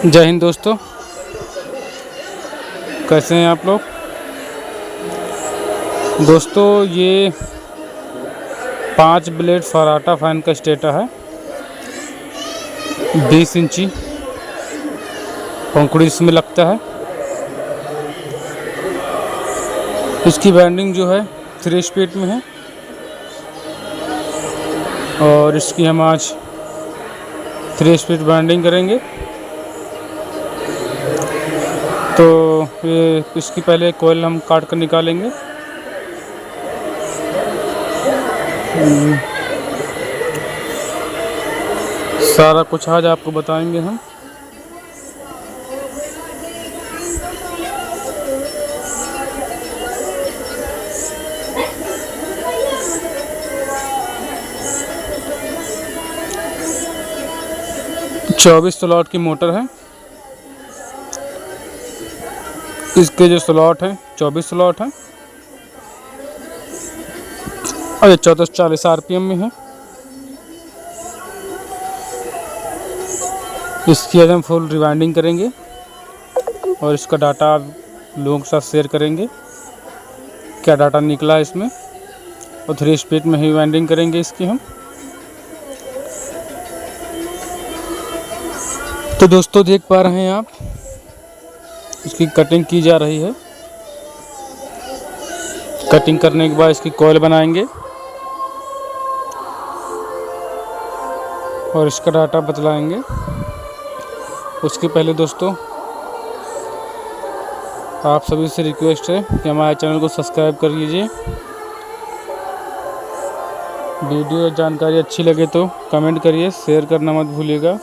जय हिंद दोस्तों, कैसे हैं आप लोग। दोस्तों ये 5 ब्लेड फराटा फैन का स्टेटर है। 20 इंची पंखुड़ी इसमें लगता है। इसकी वाइंडिंग जो है 3 स्पीड में है और इसकी हम आज 3 स्पीड वाइंडिंग करेंगे। तो ये इसकी पहले कोयल हम काट कर निकालेंगे। सारा कुछ आज आपको बताएंगे हम। चौबीस स्लॉट की मोटर है। इसके जो स्लॉट हैं 24 स्लॉट हैं और ये 1440 RPM में है। इसकी आज हम फुल रिवाइंडिंग करेंगे और इसका डाटा लोगों के साथ शेयर करेंगे, क्या डाटा निकला है इसमें, और 3 स्पीड में ही वाइंडिंग करेंगे इसकी हम। तो दोस्तों देख पा रहे हैं आप, इसकी कटिंग की जा रही है। कटिंग करने के बाद इसकी कॉइल बनाएंगे और इसका डाटा बतलाएंगे। उसके पहले दोस्तों आप सभी से रिक्वेस्ट है कि हमारे चैनल को सब्सक्राइब कर लीजिए। वीडियो जानकारी अच्छी लगे तो कमेंट करिए, शेयर करना मत भूलिएगा।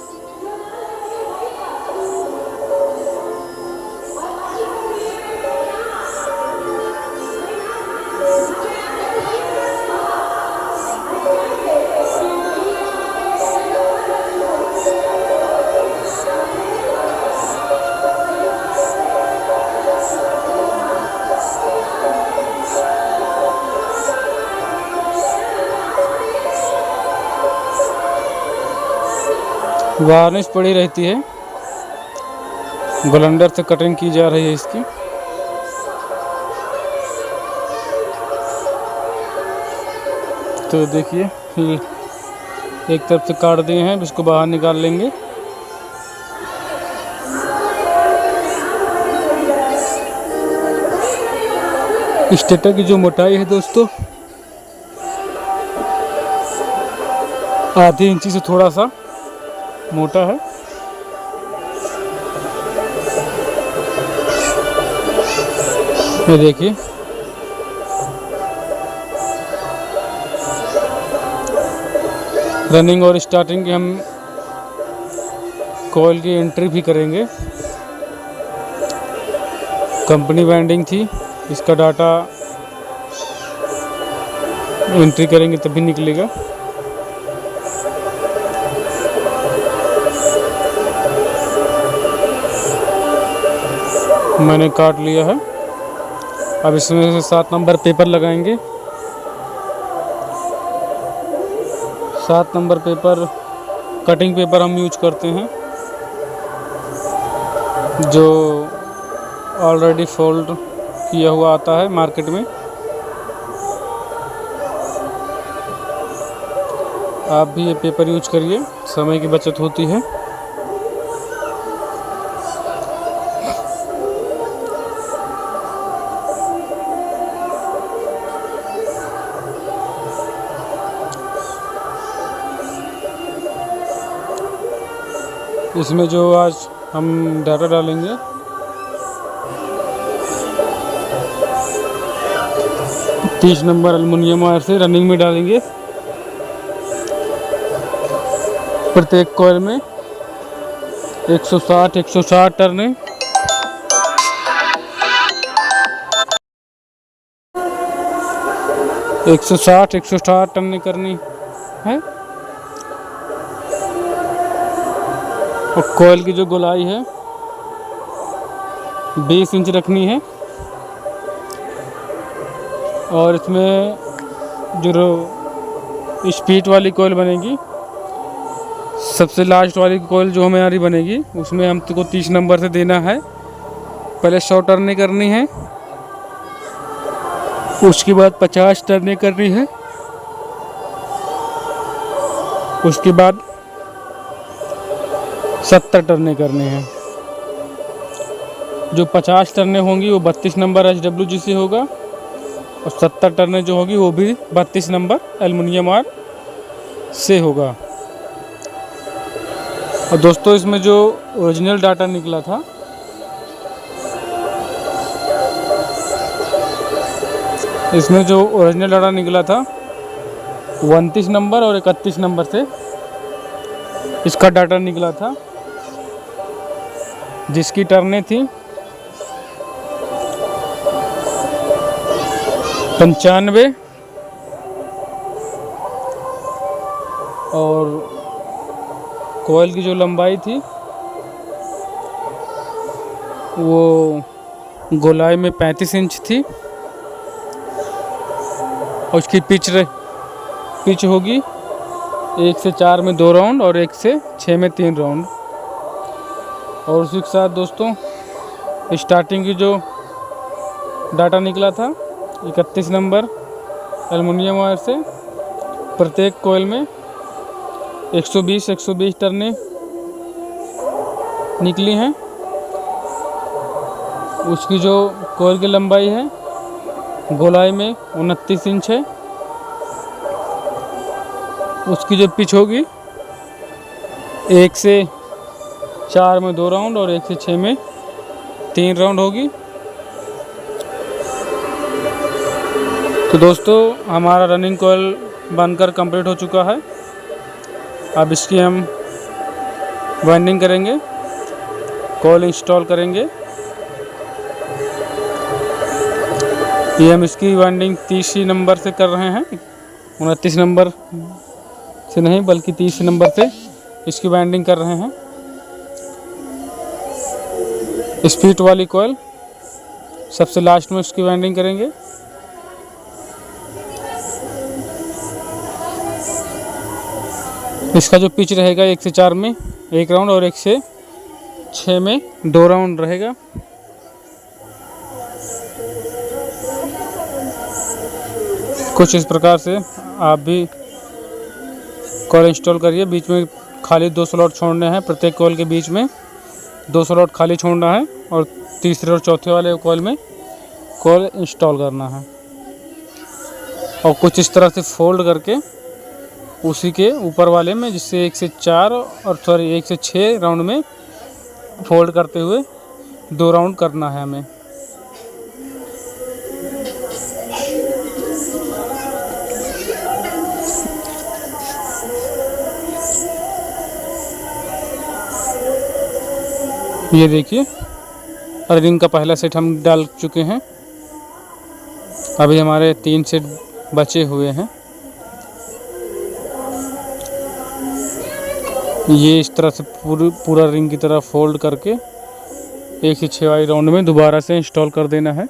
वार्निश पड़ी रहती है, ब्लेंडर से कटिंग की जा रही है इसकी। तो देखिए एक तरफ से काट दिए हैं, इसको बाहर निकाल लेंगे। स्टेटर की जो मोटाई है दोस्तों आधी इंची से थोड़ा सा मोटा है। ये देखिए रनिंग और स्टार्टिंग की हम कॉइल की एंट्री भी करेंगे। कंपनी वाइंडिंग थी, इसका डाटा एंट्री करेंगे तभी निकलेगा। मैंने काट लिया है। अब इसमें से 7 नंबर पेपर लगाएंगे। 7 नंबर पेपर कटिंग पेपर हम यूज करते हैं, जो ऑलरेडी फोल्ड किया हुआ आता है मार्केट में। आप भी ये पेपर यूज करिए, समय की बचत होती है। इसमें जो आज हम डाटा डालेंगे तीस नंबर एल्युमिनियम वायर से रनिंग में डालेंगे। प्रत्येक कॉइल में 160 टर्न है। एक सौ साठ टर्न करनी है। और कॉइल की जो गोलाई है 20 इंच रखनी है और इसमें जो स्पीड वाली कॉइल बनेगी सबसे लास्ट वाली कॉइल जो हमारी बनेगी उसमें हमको 30 नंबर से देना है। पहले 100 टर्नें करनी है, उसके बाद 50 टर्नें करनी है, उसके बाद 70 टर्नें करनी हैं। जो 50 टर्नें होंगी वो 32 नंबर HWG से होगा और 70 टर्नें जो होगी वो भी 32 नंबर एल्युमिनियम आर से होगा। और दोस्तों इसमें जो ओरिजिनल डाटा निकला था था 29 नंबर और 31 नंबर से इसका डाटा निकला था, जिसकी टर्नें थी 95 और कोयल की जो लंबाई थी वो गोलाई में 35 इंच थी और उसकी पिच होगी 1 से 4 में 2 राउंड और 1 से 6 में 3 राउंड। और उसी के साथ दोस्तों स्टार्टिंग की जो डाटा निकला था 31 नंबर एल्युमिनियम वायर से प्रत्येक कोयल में 120 टर्नें निकली हैं। उसकी जो कोयल की लंबाई है गोलाई में 29 इंच है। उसकी जो पिच होगी 1 से 4 में 2 राउंड और 1 से 6 में 3 राउंड होगी। तो दोस्तों हमारा रनिंग कोयल बनकर कंप्लीट हो चुका है। अब इसकी हम वाइंडिंग करेंगे, कोयल इंस्टॉल करेंगे। ये हम इसकी वाइंडिंग 30 नंबर से कर रहे हैं, 29 नंबर से नहीं बल्कि 30 नंबर से इसकी वाइंडिंग कर रहे हैं। स्पीड वाली कोयल सबसे लास्ट में उसकी वाइंडिंग करेंगे। इसका जो पिच रहेगा 1 से 4 में 1 राउंड और 1 से 6 में 2 राउंड रहेगा। कुछ इस प्रकार से आप भी कॉइल इंस्टॉल करिए। बीच में खाली 2 स्लॉट छोड़ने हैं, प्रत्येक कॉइल के बीच में 2 स्लॉट खाली छोड़ना है और तीसरे और चौथे वाले कॉइल में कॉइल इंस्टॉल करना है। और कुछ इस तरह से फोल्ड करके उसी के ऊपर वाले में, जिससे 1 से 4 और 1 से 6 राउंड में फोल्ड करते हुए 2 राउंड करना है हमें। ये देखिए अर्निंग का पहला सेट हम डाल चुके हैं। अभी हमारे 3 सेट बचे हुए हैं। ये इस तरह से पूरा रिंग की तरह फोल्ड करके 1 से 6 वाली राउंड में दोबारा से इंस्टॉल कर देना है।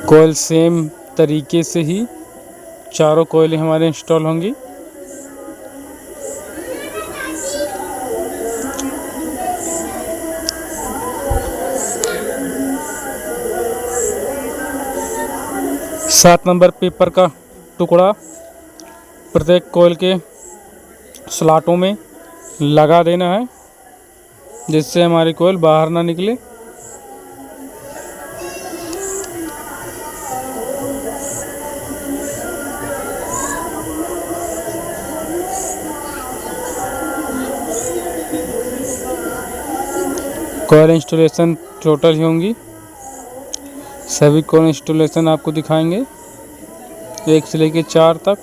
कोयल सेम तरीके से ही चारों कोयलें हमारे इंस्टॉल होंगी। सात नंबर पेपर का टुकड़ा प्रत्येक कोयल के स्लॉटों में लगा देना है, जिससे हमारी कोयल बाहर ना निकले। कोयल इंस्टॉलेशन टोटल ही होंगी, सभी कोयल इंस्टॉलेशन आपको दिखाएंगे 1 से लेकर 4 तक।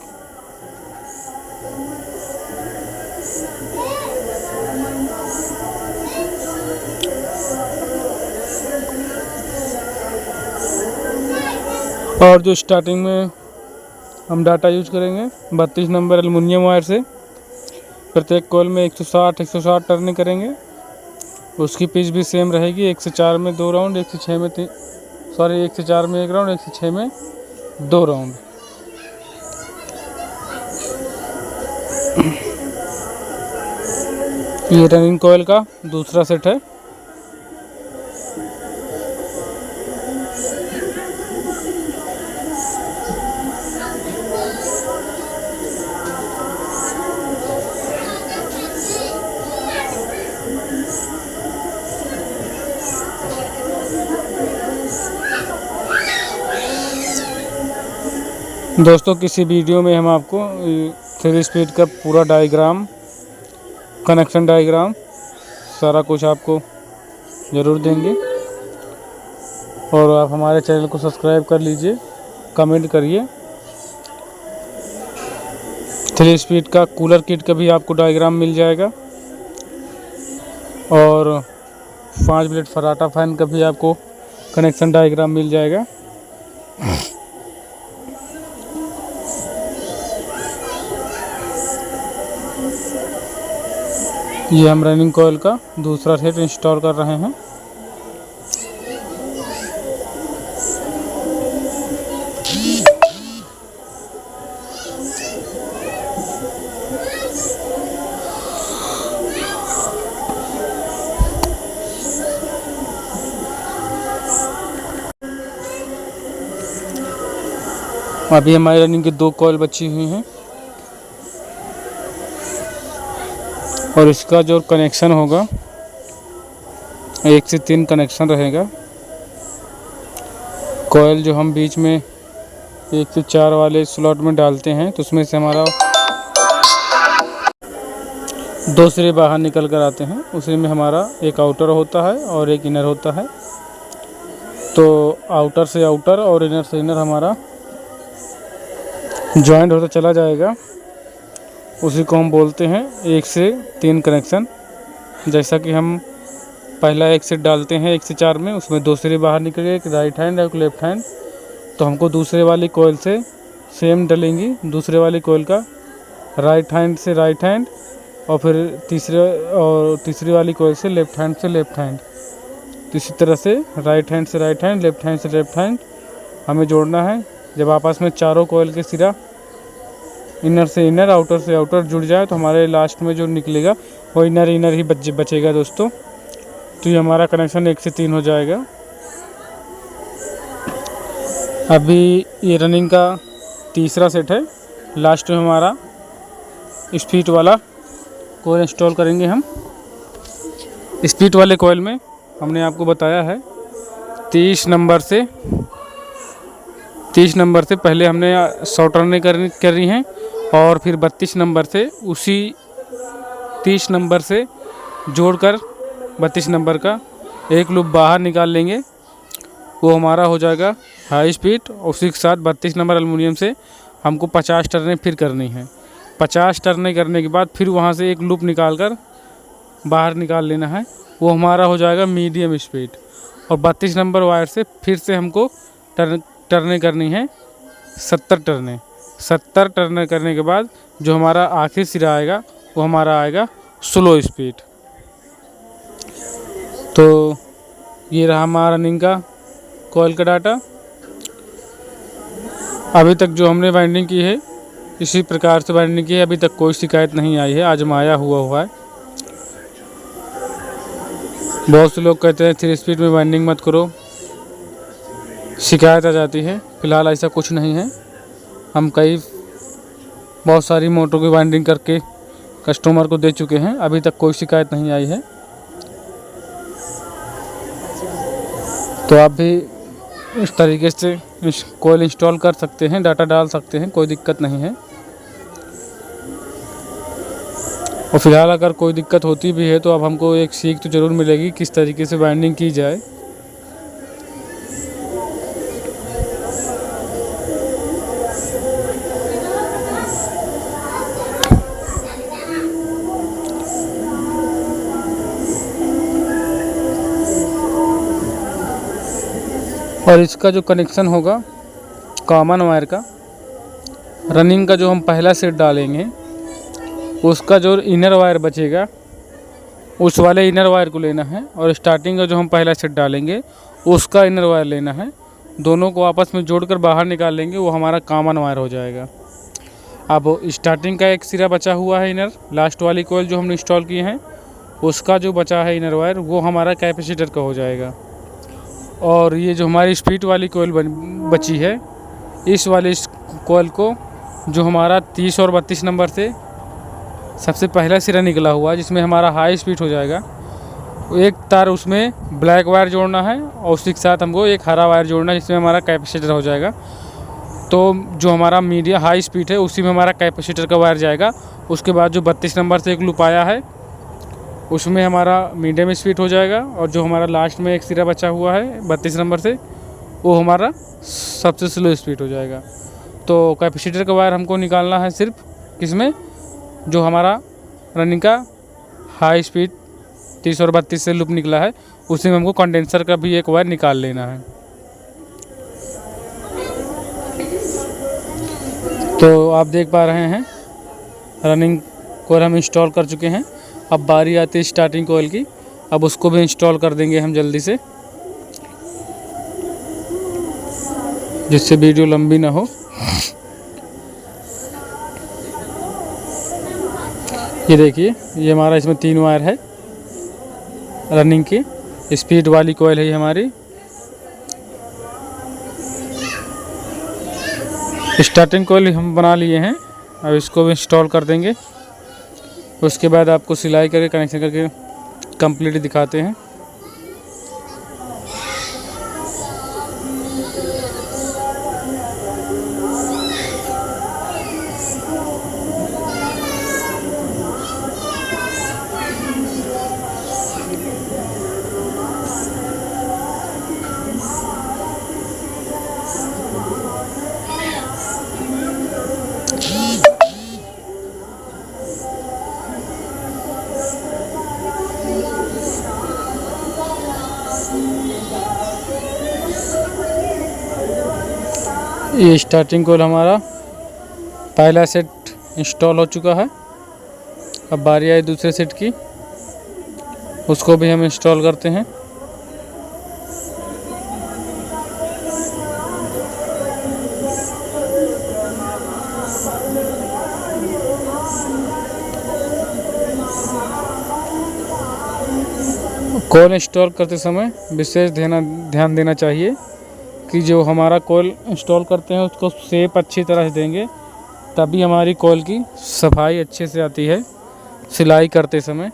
और जो स्टार्टिंग में हम डाटा यूज करेंगे 32 नंबर एल्युमिनियम वायर से प्रत्येक कोयल में 160 टर्निंग करेंगे। उसकी पिच भी सेम रहेगी, 1 से 4 में 2 राउंड, 1 से 4 में 1 राउंड, 1 से 6 में 2 राउंड। ये रनिंग कॉइल का दूसरा सेट है। दोस्तों किसी वीडियो में हम आपको 3 स्पीड का पूरा डायग्राम, कनेक्शन डायग्राम सारा कुछ आपको ज़रूर देंगे। और आप हमारे चैनल को सब्सक्राइब कर लीजिए, कमेंट करिए। 3 स्पीड का कूलर किट का भी आपको डायग्राम मिल जाएगा और 5 ब्लेड फराटा फैन का भी आपको कनेक्शन डायग्राम मिल जाएगा। ये हम रनिंग कॉइल का दूसरा सेट इंस्टॉल कर रहे हैं। अभी हमारी रनिंग की 2 कॉइल बची हुई हैं और इसका जो कनेक्शन होगा 1 से 3 कनेक्शन रहेगा। कॉइल जो हम बीच में 1 से 4 वाले स्लॉट में डालते हैं तो उसमें से हमारा 2 सिरे बाहर निकल कर आते हैं। उसी में हमारा एक आउटर होता है और एक इनर होता है। तो आउटर से आउटर और इनर से इनर हमारा जॉइंट होता चला जाएगा। उसी को हम बोलते हैं 1 से 3 कनेक्शन। जैसा कि हम पहला 1 सेट डालते हैं 1 से 4 में, उसमें 2 सिरे बाहर निकले, एक राइट हैंड और एक लेफ्ट हैंड। तो हमको दूसरे वाली कॉइल से सेम डलेंगी, दूसरे वाली कॉइल का राइट हैंड से राइट हैंड और फिर तीसरी वाली कॉइल से लेफ्ट हैंड से लेफ्ट हैंड। तो इसी तरह से राइट हैंड से राइट हैंड, लेफ्ट हैंड से लेफ्ट हैंड हमें जोड़ना है। जब आपस में चारों कॉइल के सिरा इनर से इनर, आउटर से आउटर जुड़ जाए तो हमारे लास्ट में जो निकलेगा वो इनर इनर ही बचेगा दोस्तों। तो ये हमारा कनेक्शन 1 से 3 हो जाएगा। अभी ये रनिंग का तीसरा सेट है। लास्ट में हमारा स्पीड वाला कॉइल इंस्टॉल करेंगे हम। स्पीड वाले कॉइल में हमने आपको बताया है 30 नंबर से पहले हमने 100 टर्नें करनी हैं और फिर 32 नंबर से उसी 30 नंबर से जोड़कर 32 नंबर का एक लूप बाहर निकाल लेंगे। वो हमारा हो जाएगा हाई स्पीड। उसी के साथ 32 नंबर एल्युमिनियम से हमको 50 टर्नें फिर करनी है। 50 टर्नें करने के बाद फिर वहाँ से एक लूप निकाल कर बाहर निकाल लेना है। वो हमारा हो जाएगा मीडियम स्पीड। और 32 नंबर वायर से फिर से हमको टर्नें करनी है 70 टर्नें। 70 टर्नें करने के बाद जो हमारा आखिरी सिरा आएगा वो हमारा आएगा स्लो स्पीड। तो ये रहा हमारा रनिंग का कॉइल का डाटा। अभी तक जो हमने वाइंडिंग की है इसी प्रकार से वाइंडिंग की है। अभी तक कोई शिकायत नहीं आई है, आजमाया हुआ है। बहुत से लोग कहते हैं 3 स्पीड में वाइंडिंग मत करो, शिकायत आ जाती है। फ़िलहाल ऐसा कुछ नहीं है। हम बहुत सारी मोटरों की वाइंडिंग करके कस्टमर को दे चुके हैं, अभी तक कोई शिकायत नहीं आई है। तो आप भी इस तरीके से कॉइल इंस्टॉल कर सकते हैं, डाटा डाल सकते हैं, कोई दिक्कत नहीं है। और फिलहाल अगर कोई दिक्कत होती भी है तो अब हमको एक सीख तो ज़रूर मिलेगी किस तरीके से वाइंडिंग की जाए। और इसका जो कनेक्शन होगा कॉमन वायर का, रनिंग का जो हम पहला सेट डालेंगे उसका जो इनर वायर बचेगा उस वाले इनर वायर को लेना है। और स्टार्टिंग का जो हम पहला सेट डालेंगे उसका इनर वायर लेना है। दोनों को आपस में जोड़कर बाहर निकाल लेंगे, वो हमारा कॉमन वायर हो जाएगा। अब स्टार्टिंग का एक सिरा बचा हुआ है इनर, लास्ट वाली कॉइल जो हमने इंस्टॉल किए हैं उसका जो बचा है इनर वायर वो हमारा कैपेसिटर का हो जाएगा। और ये जो हमारी स्प्लिट वाली कोयल बची है, इस वाले इस कोयल को जो हमारा 30 और 32 नंबर से सबसे पहला सिरा निकला हुआ है, जिसमें हमारा हाई स्पीड हो जाएगा, एक तार उसमें ब्लैक वायर जोड़ना है और उसी के साथ हमको एक हरा वायर जोड़ना है, जिसमें हमारा कैपेसिटर हो जाएगा। तो जो हमारा मीडियम हाई स्पीड है उसी में हमारा कैपेसिटर का वायर जाएगा। उसके बाद जो 32 नंबर से एक लूप आया है उसमें हमारा मीडियम स्पीड हो जाएगा, और जो हमारा लास्ट में एक सिरा बचा हुआ है 32 नंबर से वो हमारा सबसे स्लो स्पीड हो जाएगा। तो कैपेसिटर का वायर हमको निकालना है सिर्फ किसमें, जो हमारा रनिंग का हाई स्पीड 30 और 32 से लूप निकला है उसी में हमको कंडेंसर का भी एक वायर निकाल लेना है। तो आप देख पा रहे हैं रनिंग कोयल हम इंस्टॉल कर चुके हैं। अब बारी आती है स्टार्टिंग कोयल की, अब उसको भी इंस्टॉल कर देंगे हम जल्दी से, जिससे वीडियो लंबी ना हो। ये देखिए, ये हमारा इसमें 3 वायर है रनिंग की, स्पीड वाली कोयल है ये हमारी। स्टार्टिंग कोयल हम बना लिए हैं, अब इसको भी इंस्टॉल कर देंगे। उसके बाद आपको सिलाई करके कनेक्शन करके कंप्लीट दिखाते हैं। ये स्टार्टिंग कोयल हमारा पहला सेट इंस्टॉल हो चुका है। अब बारी आई दूसरे सेट की, उसको भी हम इंस्टॉल करते हैं। कोयल इंस्टॉल करते समय विशेष ध्यान देना चाहिए कि जो हमारा कोयल इंस्टॉल करते हैं उसको शेप अच्छी तरह से देंगे, तभी हमारी कोयल की सफाई अच्छे से आती है सिलाई करते समय।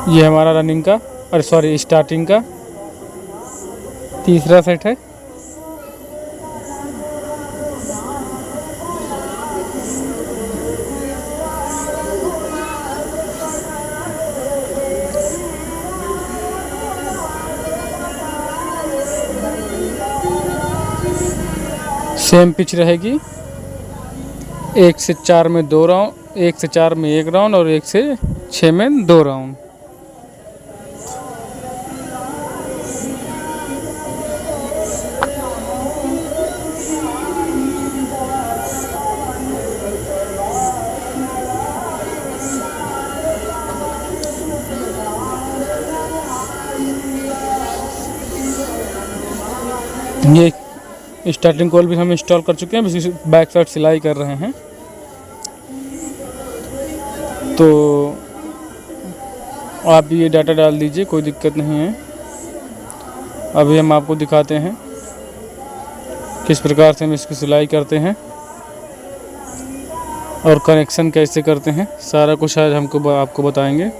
ये हमारा रनिंग का स्टार्टिंग का तीसरा सेट है। सेम पिच रहेगी, 1 से 4 में 2 राउंड, 1 से 4 में 1 राउंड और 1 से 6 में 2 राउंड। ये स्टार्टिंग कोयल भी हम इंस्टॉल कर चुके हैं, बस बैक साइड सिलाई कर रहे हैं। तो आप भी ये डाटा डाल दीजिए, कोई दिक्कत नहीं है। अभी हम आपको दिखाते हैं किस प्रकार से हम इसकी सिलाई करते हैं और कनेक्शन कैसे करते हैं, सारा कुछ आज आपको बताएंगे।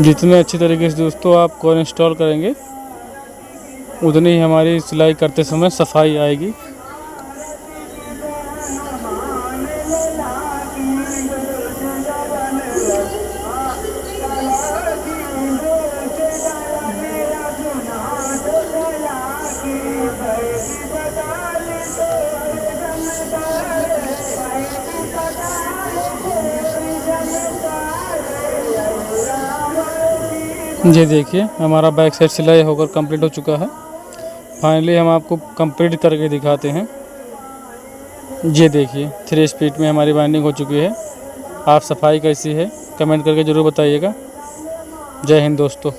जितने अच्छी तरीके से दोस्तों आप कोयल इंस्टॉल करेंगे उतनी ही हमारी सिलाई करते समय सफाई आएगी। ये देखिए हमारा बैक साइड सिलाई होकर कंप्लीट हो चुका है। फाइनली हम आपको कंप्लीट करके दिखाते हैं। ये देखिए 3 स्पीड में हमारी बाइंडिंग हो चुकी है। आप सफाई कैसी है कमेंट करके ज़रूर बताइएगा। जय हिंद दोस्तों।